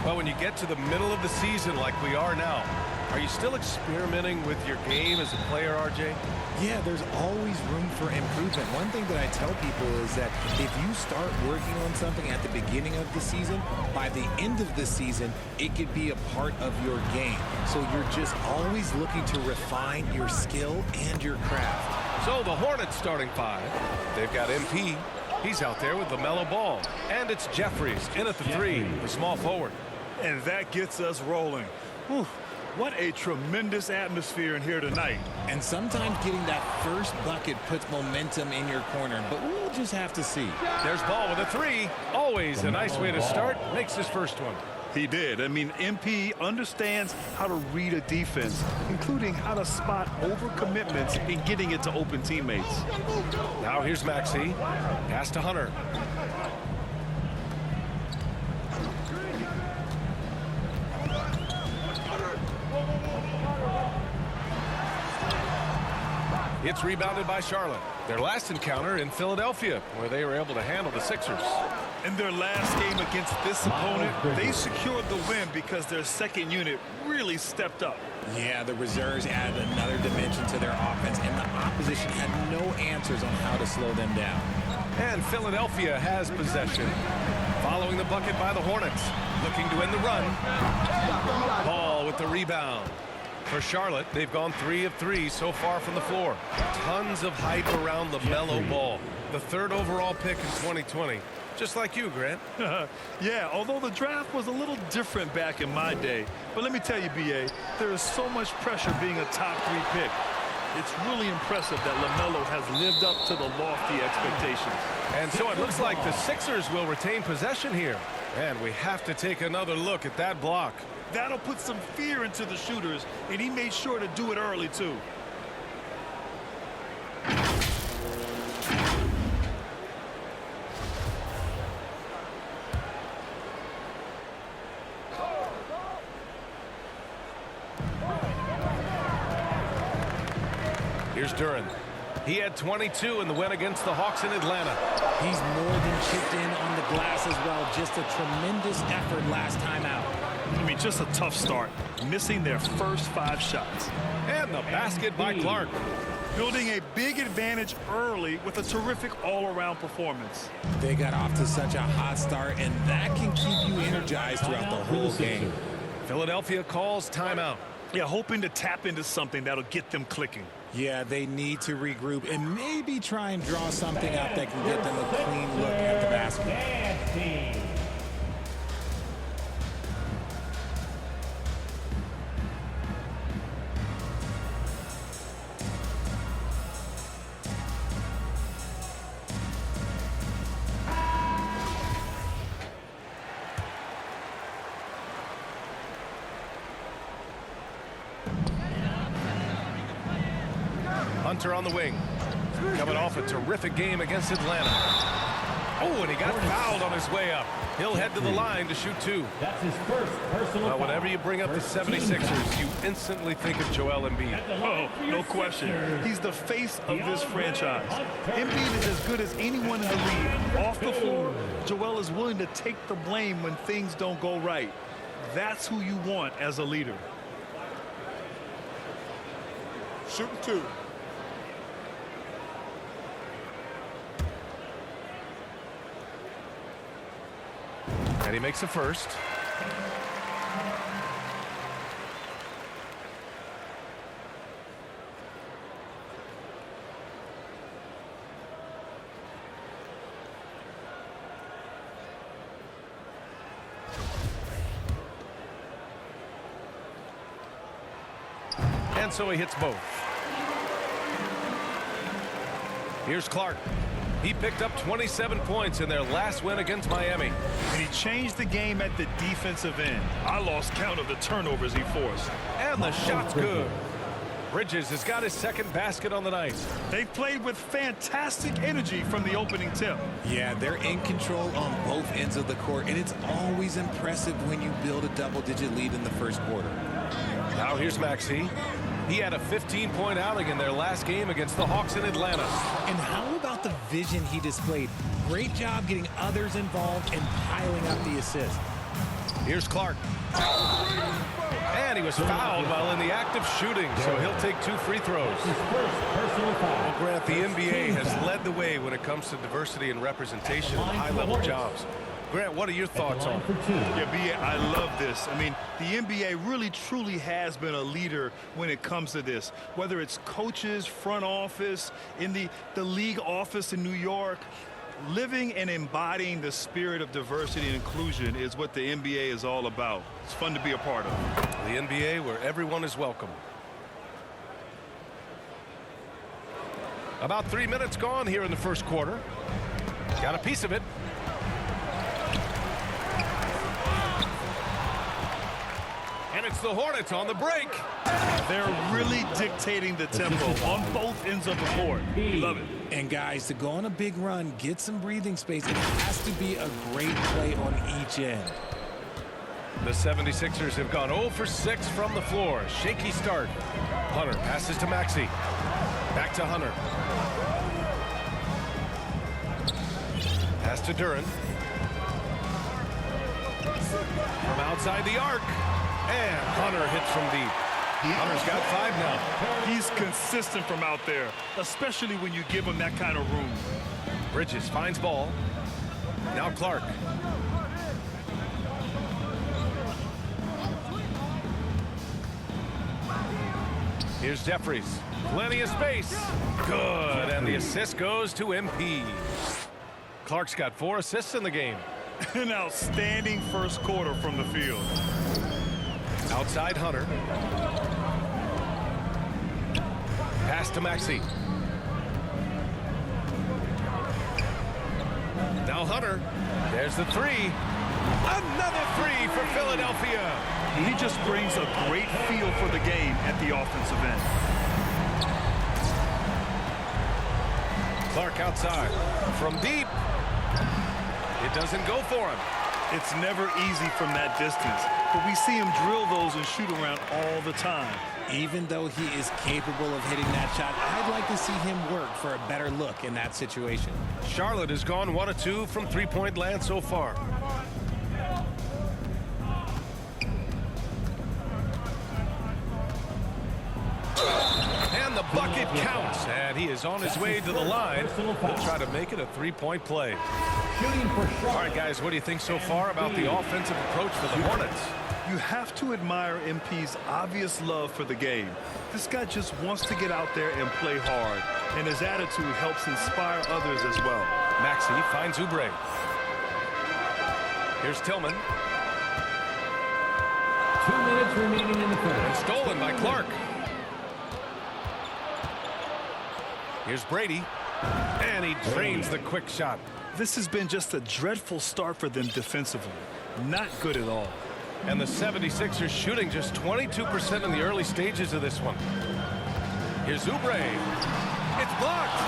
Well, when you get to the middle of the season like we are now, are you still experimenting with your game as a player, RJ? Yeah, there's always room for improvement. One thing that I tell people is that if you start working on something at the beginning of the season, by the end of the season, it could be a part of your game. So you're just always looking to refine your skill and your craft. So the Hornets starting five. They've got MP. He's out there with LaMelo Ball. And it's Jeffries in at the three, the small forward. And that gets us rolling. Whew. What a tremendous atmosphere in here tonight. And sometimes getting that first bucket puts momentum in your corner, but we'll just have to see. There's Ball with a three. Always a nice way to start. Makes his first one. He did. I mean, MP understands how to read a defense, including how to spot overcommitments and getting it to open teammates. Now here's Maxey. Pass to Hunter. It's rebounded by Charlotte. Their last encounter in Philadelphia, where they were able to handle the Sixers. In their last game against this opponent, they secured the win because their second unit really stepped up. Yeah, the reserves added another dimension to their offense, and the opposition had no answers on how to slow them down. And Philadelphia has possession. Following the bucket by the Hornets. Looking to end the run. Ball with the rebound. For Charlotte, they've gone 3 of 3 so far from the floor. Tons of hype around LaMelo Ball, the third overall pick in 2020. Just like you, Grant. Yeah, although the draft was a little different back in my day. But let me tell you, B.A., there is so much pressure being a top 3 pick. It's really impressive that LaMelo has lived up to the lofty expectations. And so it looks like the Sixers will retain possession here. And we have to take another look at that block. That'll put some fear into the shooters, and he made sure to do it early, too. Here's Duren. He had 22 in the win against the Hawks in Atlanta. He's more than chipped in on the glass as well. Just a tremendous effort last time out. I mean, just a tough start, missing their first 5 shots. And the basket by Clark. Building a big advantage early with a terrific all-around performance. They got off to such a hot start, and that can keep you energized throughout the whole game. Philadelphia calls timeout. Yeah, hoping to tap into something that'll get them clicking. Yeah, they need to regroup and maybe try and draw something up that can get them a clean look at the basket. Hunter on the wing. Coming off a terrific game against Atlanta. Oh, and he got fouled on his way up. He'll head to the line to shoot 2. That's his first personal foul. Whenever you bring up the 76ers, you instantly think of Joel Embiid. Oh, no question. He's the face of this franchise. Embiid is as good as anyone in the league. Off the floor, Joel is willing to take the blame when things don't go right. That's who you want as a leader. Shooting 2. And he makes a first. And so he hits both. Here's Clark. He picked up 27 points in their last win against Miami. And he changed the game at the defensive end. I lost count of the turnovers he forced. And the shot's good. Bridges has got his second basket on the night. They played with fantastic energy from the opening tip. Yeah, they're in control on both ends of the court, and it's always impressive when you build a double-digit lead in the first quarter. Now here's Maxey. He had a 15-point outing in their last game against the Hawks in Atlanta. And how about the vision he displayed? Great job getting others involved and piling up the assists. Here's Clark. And he was fouled while in the act of shooting, so he'll take 2 free throws. His first personal foul. Well, Grant, the NBA has led the way when it comes to diversity and representation in high-level jobs. Grant, what are your thoughts on it? Yeah, B.A., I love this. I mean, the NBA really, truly has been a leader when it comes to this. Whether it's coaches, front office, in the league office in New York, living and embodying the spirit of diversity and inclusion is what the NBA is all about. It's fun to be a part of. The NBA where everyone is welcome. About 3 minutes gone here in the first quarter. Got a piece of it. And it's the Hornets on the break. They're really dictating the tempo on both ends of the court. Love it. And guys, to go on a big run, get some breathing space, it has to be a great play on each end. The 76ers have gone 0 for 6 from the floor. Shaky start. Hunter passes to Maxey. Back to Hunter. Pass to Duran. From outside the arc. And Hunter hits from deep. Hunter's got 5 now. He's consistent from out there, especially when you give him that kind of room. Bridges finds ball. Now Clark. Here's Jeffries. Plenty of space. Good. And the assist goes to MP. Clark's got 4 assists in the game. An outstanding first quarter from the field. Outside Hunter. Pass to Maxey. Now Hunter. There's the 3. Another 3 for Philadelphia. He just brings a great feel for the game at the offensive end. Clark outside. From deep. It doesn't go for him. It's never easy from that distance, but we see him drill those and shoot around all the time. Even though he is capable of hitting that shot, I'd like to see him work for a better look in that situation. Charlotte has gone 1 of 2 from three-point land so far. And the bucket counts, and he is on his way to the line. He'll try to make it a 3-point play. All right, guys, what do you think so far about the offensive approach for the Hornets? You have to admire MP's obvious love for the game. This guy just wants to get out there and play hard, and his attitude helps inspire others as well. Maxey finds Oubre. Here's Tillman. 2 minutes remaining in the quarter. And stolen by Clark. Here's Brady. And he drains the quick shot. This has been just a dreadful start for them defensively. Not good at all. And the 76ers shooting just 22% in the early stages of this one. Here's Oubre. It's blocked.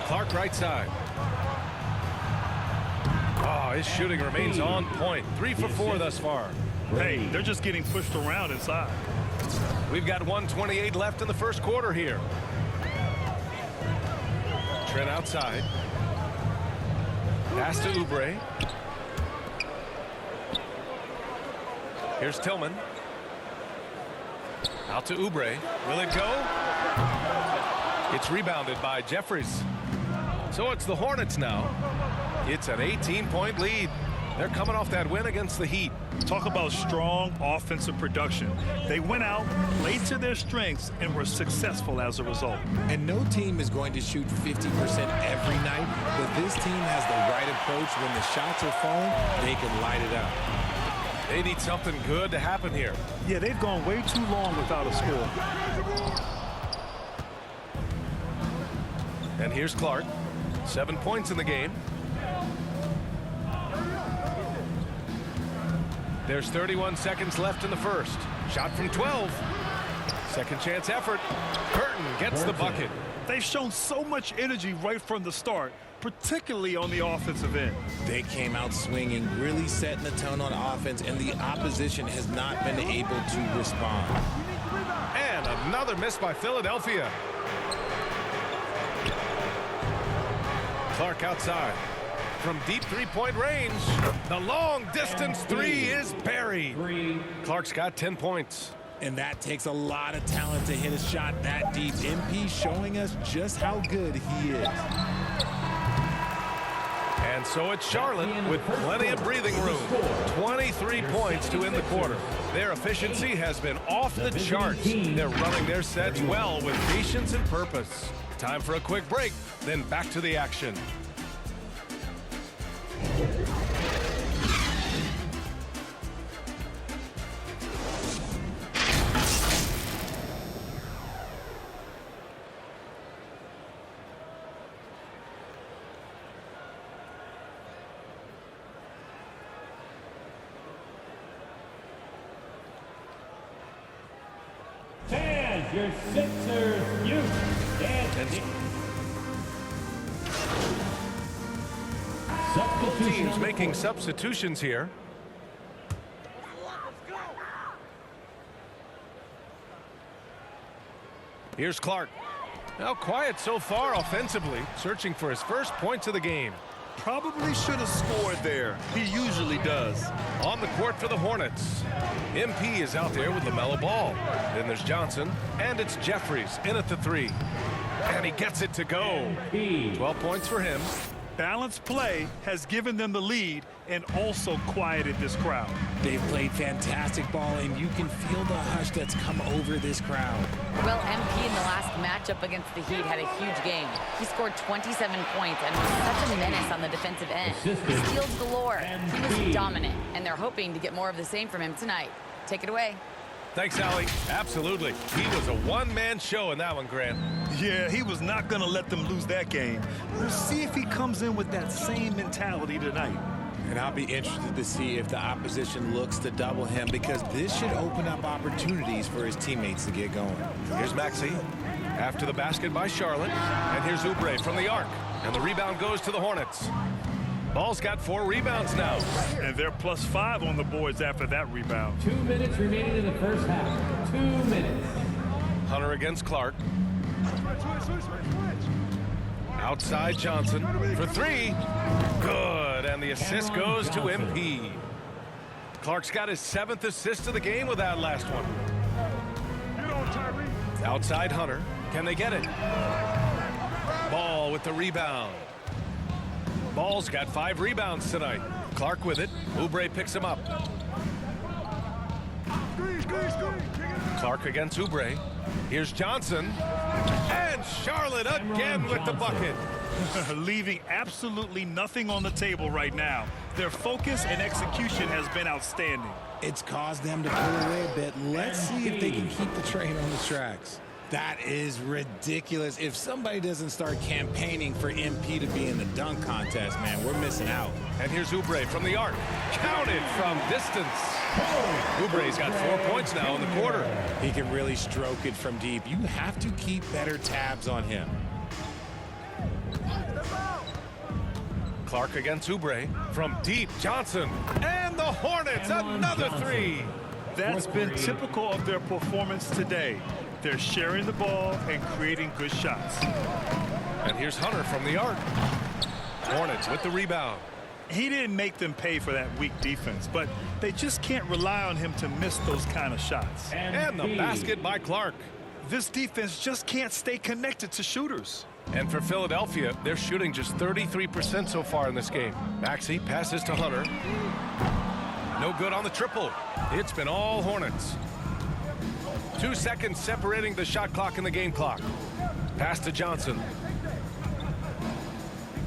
Clark right side. Oh, his shooting remains on point. 3 for 4 thus far. Hey, they're just getting pushed around inside. We've got 1:28 left in the first quarter here. Trent outside. Pass to Oubre. Here's Tillman. Out to Oubre. Will it go? It's rebounded by Jeffries. So it's the Hornets now. It's an 18-point lead. They're coming off that win against the Heat. Talk about strong offensive production. They went out, played to their strengths, and were successful as a result. And no team is going to shoot 50% every night, but this team has the right approach. When the shots are falling, they can light it up. They need something good to happen here. Yeah, they've gone way too long without a score. And here's Clark. 7 points in the game. There's 31 seconds left in the first. Shot from 12. Second chance effort. Burton gets the bucket. They've shown so much energy right from the start, particularly on the offensive end. They came out swinging, really setting the tone on offense, and the opposition has not been able to respond. And another miss by Philadelphia. Clark outside. from deep three-point range. The long-distance three is buried. Clark's got 10 points. And that takes a lot of talent to hit a shot that deep. MP showing us just how good he is. And so it's Charlotte with plenty of breathing room. 23 points to end the quarter. Their efficiency has been off the charts. They're running their sets well with patience and purpose. Time for a quick break, then back to the action. And your Sixers youth and teams making substitutions here. Here's Clark. Now quiet so far offensively, searching for his first points of the game. Probably should have scored there. He usually does. On the court for the Hornets. MP is out there with LaMelo Ball. Then there's Johnson, and it's Jeffries in at the three. And he gets it to go. 12 points for him. Balanced play has given them the lead and also quieted this crowd. They've played fantastic ball, and you can feel the hush that's come over this crowd. Well, MP in the last matchup against the Heat had a huge game. He scored 27 points and was such a menace on the defensive end. Steals galore. He was dominant, and they're hoping to get more of the same from him tonight. Take it away. Thanks, Allie. Absolutely. He was a one-man show in that one, Grant. Yeah, he was not going to let them lose that game. We'll see if he comes in with that same mentality tonight. And I'll be interested to see if the opposition looks to double him, because this should open up opportunities for his teammates to get going. Here's Maxey after the basket by Charlotte. And here's Oubre from the arc. And the rebound goes to the Hornets. Ball's got 4 rebounds now. And they're +5 on the boards after that rebound. 2 minutes remaining in the first half. 2 minutes. Hunter against Clark. Outside Johnson for 3. Good. And the assist goes to MP. Clark's got his 7th assist of the game with that last one. Outside Hunter. Can they get it? Ball with the rebound. Ball's got 5 rebounds tonight. Clark with it. Oubre picks him up. Clark against Oubre. Here's Johnson. And Charlotte again with the bucket. Leaving absolutely nothing on the table right now. Their focus and execution has been outstanding. It's caused them to pull away a bit. Let's see if they can keep the train on the tracks. That is ridiculous. If somebody doesn't start campaigning for MP to be in the dunk contest, man, we're missing out. And here's Oubre from the arc. Counted from distance. Oubre's got 4 points now in the quarter. He can really stroke it from deep. You have to keep better tabs on him. Clark against Oubre. From deep, Johnson. And the Hornets, another 3. That's been typical of their performance today. They're sharing the ball and creating good shots. And here's Hunter from the arc. Hornets with the rebound. He didn't make them pay for that weak defense, but they just can't rely on him to miss those kind of shots. And the basket by Clark. This defense just can't stay connected to shooters. And for Philadelphia, they're shooting just 33% so far in this game. Maxey passes to Hunter. No good on the triple. It's been all Hornets. 2 seconds separating the shot clock and the game clock. Pass to Johnson.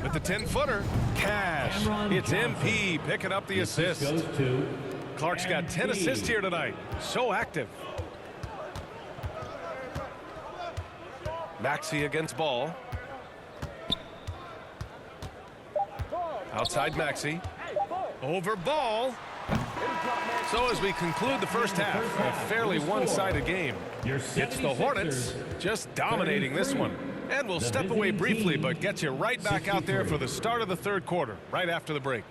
With the 10-footer, Cash. It's MP picking up the assist. Clark's got 10 assists here tonight. So active. Maxey against Ball. Outside Maxey. Over Ball. So as we conclude the first half, a fairly one-sided game. It's the Hornets just dominating this one. And we'll step away briefly, but get you right back out there for the start of the third quarter, right after the break.